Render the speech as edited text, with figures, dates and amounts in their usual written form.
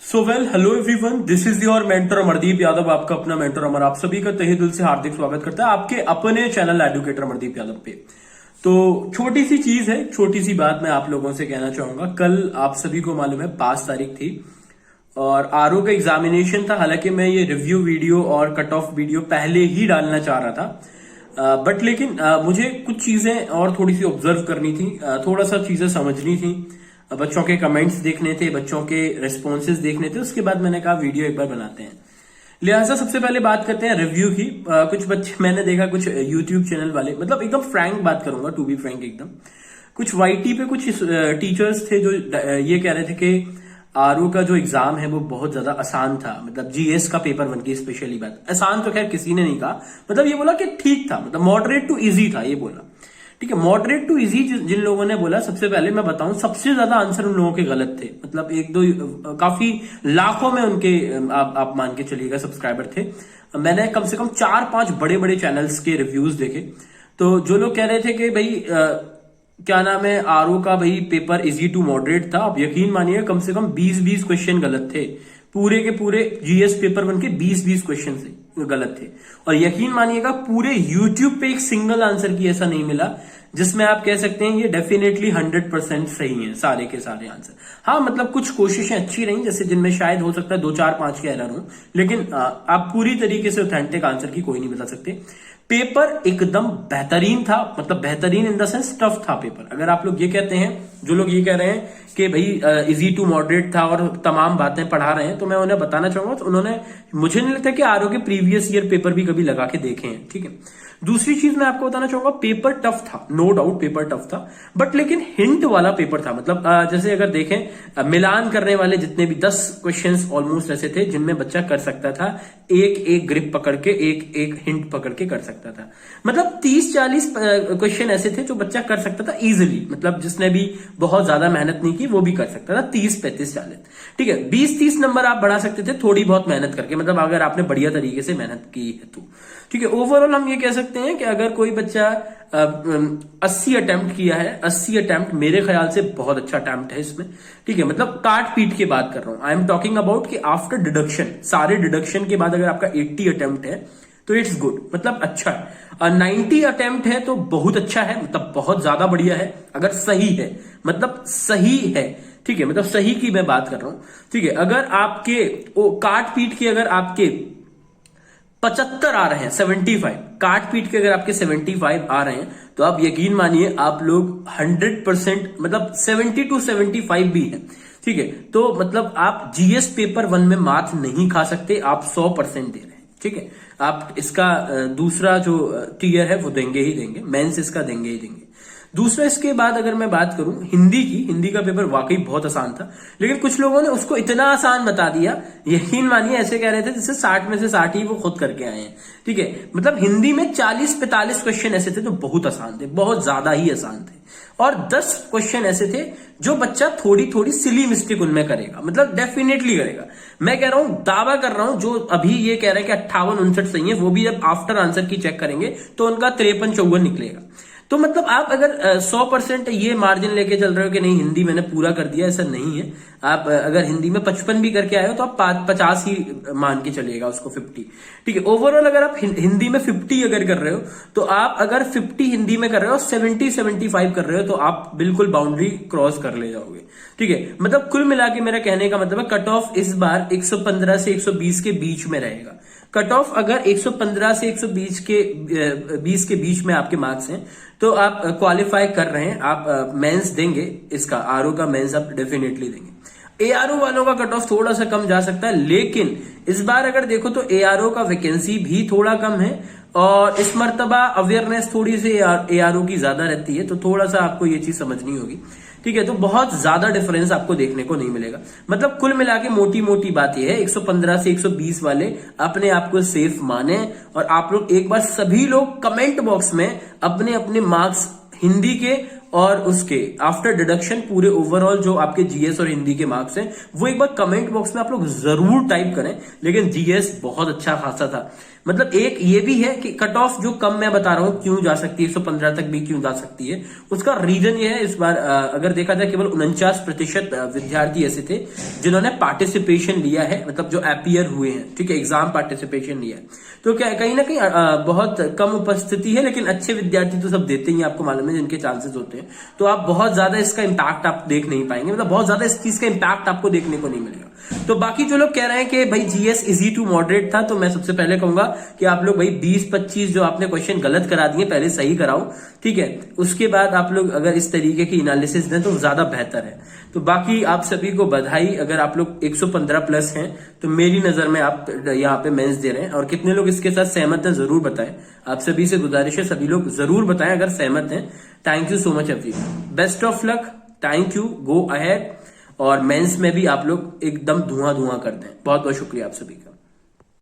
Hello everyone, this is your mentor Amardeep Yadav, आपका अपना mentor अमर। आप सभी का तहे दिल से हार्दिक स्वागत करता है आपके अपने चैनल एडुकेटर अमरदीप यादव पे। तो छोटी सी चीज है, छोटी सी बात मैं आप लोगों से कहना चाहूंगा। कल आप सभी को मालूम है 5 तारीख थी और आरओ का एग्जामिनेशन था। हालांकि मैं ये रिव्यू वीडियो और कट ऑफ वीडियो पहले ही डालना चाह रहा था, बट लेकिन मुझे कुछ चीजें और थोड़ी सी ऑब्जर्व करनी थी, थोड़ा सा चीजें समझनी थी, बच्चों के कमेंट्स देखने थे, बच्चों के रिस्पॉन्सेज देखने थे। उसके बाद मैंने कहा वीडियो एक बार बनाते हैं। लिहाजा सबसे पहले बात करते हैं रिव्यू की। कुछ बच्चे मैंने देखा, कुछ यूट्यूब चैनल वाले, मतलब एकदम फ्रैंक बात करूंगा, टू बी फ्रैंक एकदम, कुछ वाईटी पे कुछ टीचर्स थे जो ये कह रहे थे कि आरओ का जो एग्जाम है वो बहुत ज्यादा आसान था। मतलब जीएस का पेपर 1 की स्पेशली बात, आसान तो खैर किसी ने नहीं कहा, मतलब ये बोला कि ठीक था, मतलब मॉडरेट टू इजी था, ये बोला। ठीक है, मॉडरेट टू इजी जिन लोगों ने बोला, सबसे पहले मैं बताऊं, सबसे ज्यादा आंसर उन लोगों के गलत थे। मतलब एक दो काफी लाखों में उनके आप मान के चलिएगा सब्सक्राइबर थे। मैंने कम से कम 4-5 बड़े बड़े चैनल्स के रिव्यूज देखे। तो जो लोग कह रहे थे कि भाई क्या नाम है, आरओ का भाई पेपर इजी टू मॉडरेट था, आप यकीन मानिए कम से कम 20-20 क्वेश्चन गलत थे। पूरे के पूरे जीएस पेपर 1 के 20-20 क्वेश्चन से गलत थे। और यकीन मानिएगा पूरे यूट्यूब पे एक सिंगल आंसर की ऐसा नहीं मिला जिसमें आप कह सकते हैं ये डेफिनेटली 100% सही है, सारे के सारे आंसर। हाँ, मतलब कुछ कोशिशें अच्छी रही, जैसे जिनमें शायद हो सकता है 2-4-5 के एरर हो, लेकिन आप पूरी तरीके से ऑथेंटिक आंसर की कोई नहीं बता सकते। पेपर एकदम बेहतरीन था, मतलब बेहतरीन इन द सेंस टफ था पेपर। अगर आप लोग ये कहते हैं, जो लोग ये कह रहे हैं कि भाई इजी टू मॉडरेट था और तमाम बातें पढ़ा रहे हैं, तो मैं उन्हें बताना चाहूंगा, तो उन्होंने, मुझे नहीं लगता कि आरओ के प्रीवियस ईयर पेपर भी कभी लगा के देखे हैं। ठीक है, दूसरी चीज मैं आपको बताना चाहूंगा, पेपर टफ था, नो डाउट पेपर टफ था, बट लेकिन हिंट वाला पेपर था। मतलब जैसे अगर देखें, मिलान करने वाले जितने भी 10 क्वेश्चंस ऑलमोस्ट ऐसे थे जिनमें बच्चा कर सकता था एक एक ग्रिप पकड़ के, एक एक हिंट पकड़ के कर सकता था। मतलब 30-40 क्वेश्चन ऐसे थे जो बच्चा कर सकता था इजिली, मतलब जिसने भी बहुत ज्यादा मेहनत नहीं की वो भी कर सकता था। 30-35-40, ठीक है, 20-30 नंबर आप बढ़ा सकते थे थोड़ी बहुत मेहनत करके, मतलब अगर आपने बढ़िया तरीके से मेहनत की है तो। ठीक है, ओवरऑल हम ये कह सकते हैं कि अगर कोई बच्चा 80 अटेम्प्ट किया है, 80 अटेम्प्ट मेरे ख्याल से बहुत अच्छा अटेम्प्ट है इसमें। ठीक है, मतलब काट पीट के बात कर रहा हूं, आई एम टॉकिंग अबाउट कि आफ्टर डिडक्शन, सारे डिडक्शन के बाद अगर आपका 80 अटेम्प्ट है तो इट्स गुड, मतलब अच्छा है। और 90 अटेम्प्ट है तो बहुत अच्छा है, मतलब बहुत ज्यादा बढ़िया है अगर सही है, मतलब सही है। ठीक है, मतलब सही की मैं बात कर रहा हूं। ठीक है, अगर आपके काट पीट के अगर आपके 75 आ रहे हैं, 75 काट पीट के अगर आपके 75 आ रहे हैं, तो आप यकीन मानिए आप लोग 100%, मतलब 70 to 75 भी है। ठीक है, तो मतलब आप जीएस पेपर 1 में मार्क्स नहीं खा सकते, आप 100% दे रहे हैं। ठीक है, आप इसका दूसरा जो टीयर है वो देंगे ही देंगे, मेंस इसका देंगे ही देंगे। दूसरा, इसके बाद अगर मैं बात करूं हिंदी की, हिंदी का पेपर वाकई बहुत आसान था, लेकिन कुछ लोगों ने उसको इतना आसान बता दिया, यकीन मानिए ऐसे कह रहे थे जैसे 60 में से 60 ही वो खुद करके आए हैं। ठीक है, मतलब हिंदी में 40-45 क्वेश्चन ऐसे थे जो बहुत आसान थे, बहुत ज्यादा ही आसान थे, और 10 क्वेश्चन ऐसे थे जो बच्चा थोड़ी थोड़ी सिली मिस्टेक उनमें करेगा, मतलब डेफिनेटली करेगा। मैं कह रहा हूं, दावा कर रहा हूं, जो अभी ये कह रहे हैं कि 58-59 सही है, वो भी जब आफ्टर आंसर की चेक करेंगे तो उनका 53-54 निकलेगा। तो मतलब आप अगर 100% ये मार्जिन लेके चल रहे हो कि नहीं हिंदी मैंने पूरा कर दिया, ऐसा नहीं है। आप अगर हिंदी में 55 भी करके आए हो तो आप 50 ही मान के चलिएगा उसको, 50। ठीक है, ओवरऑल अगर आप हिंदी में 50 अगर कर रहे हो, तो आप अगर 50 हिंदी में कर रहे हो, 70-75 कर रहे हो, तो आप बिल्कुल बाउंड्री क्रॉस कर ले जाओगे। ठीक है, मतलब कुल मिला के मेरा कहने का मतलब है कट ऑफ इस बार 115 से 120 के बीच में रहेगा। कट ऑफ अगर 115 से 120 के 20 के बीच में आपके मार्क्स हैं तो आप क्वालिफाई कर रहे हैं, आप मेंस देंगे, इसका आरओ का मेंस आप डेफिनेटली देंगे। एआरओ वालों का कट ऑफ थोड़ा सा कम जा सकता है, लेकिन इस बार अगर देखो तो एआरओ का वैकेंसी भी थोड़ा कम है और इस मर्तबा अवेयरनेस थोड़ी सी एआरओ की ज्यादा रहती है, तो थोड़ा सा आपको ये चीज समझनी होगी। ठीक है, तो बहुत ज्यादा डिफरेंस आपको देखने को नहीं मिलेगा। मतलब कुल मिला के मोटी मोटी बात यह है, 115 से 120 वाले अपने आप को सेफ माने, और आप लोग एक बार सभी लोग कमेंट बॉक्स में अपने अपने मार्क्स हिंदी के और उसके आफ्टर डिडक्शन पूरे ओवरऑल जो आपके जीएस और हिंदी के मार्क्स हैं वो एक बार कमेंट बॉक्स में आप लोग जरूर टाइप करें। लेकिन जीएस बहुत अच्छा खासा था, मतलब एक ये भी है कि कट ऑफ जो कम मैं बता रहा हूं क्यों जा सकती है, 115 तक भी क्यों जा सकती है, उसका रीजन ये है, इस बार अगर देखा जाए केवल 49% विद्यार्थी ऐसे थे जिन्होंने पार्टिसिपेशन लिया है, मतलब जो अपीयर हुए हैं, ठीक है, एग्जाम पार्टिसिपेशन लिया है। तो क्या कहीं ना कहीं बहुत कम उपस्थिति है, लेकिन अच्छे विद्यार्थी तो सब देते ही, आपको मालूम है, जिनके चांसेस होते हैं। तो आप बहुत ज्यादा इसका इम्पैक्ट आप देख नहीं पाएंगे, मतलब बहुत ज्यादा इस चीज का इम्पैक्ट आपको देखने को नहीं मिलेगा। तो बाकी जो लोग कह रहे हैं कि भाई जीएस इजी टू मॉडरेट था, तो मैं सबसे पहले कहूंगा कि आप लोग भाई 20-25 जो आपने क्वेश्चन गलत करा दिए पहले सही कराओ, ठीक है, उसके बाद आप लोग अगर इस तरीके की एनालिसिस दें तो ज्यादा बेहतर है। तो बाकी आप सभी को बधाई, अगर आप लोग 115 प्लस हैं तो मेरी नजर में आप यहाँ पे मेंस दे रहे हैं। और कितने लोग इसके साथ सहमत हैं जरूर बताएं, आप सभी से गुजारिश है, सभी लोग जरूर बताएं अगर सहमत हैं। Thank you so much everyone, best of luck, thank you, go ahead. और मेंस में भी आप लोग एकदम धुआं धुआं कर दें। बहुत बहुत शुक्रिया आप सभी का।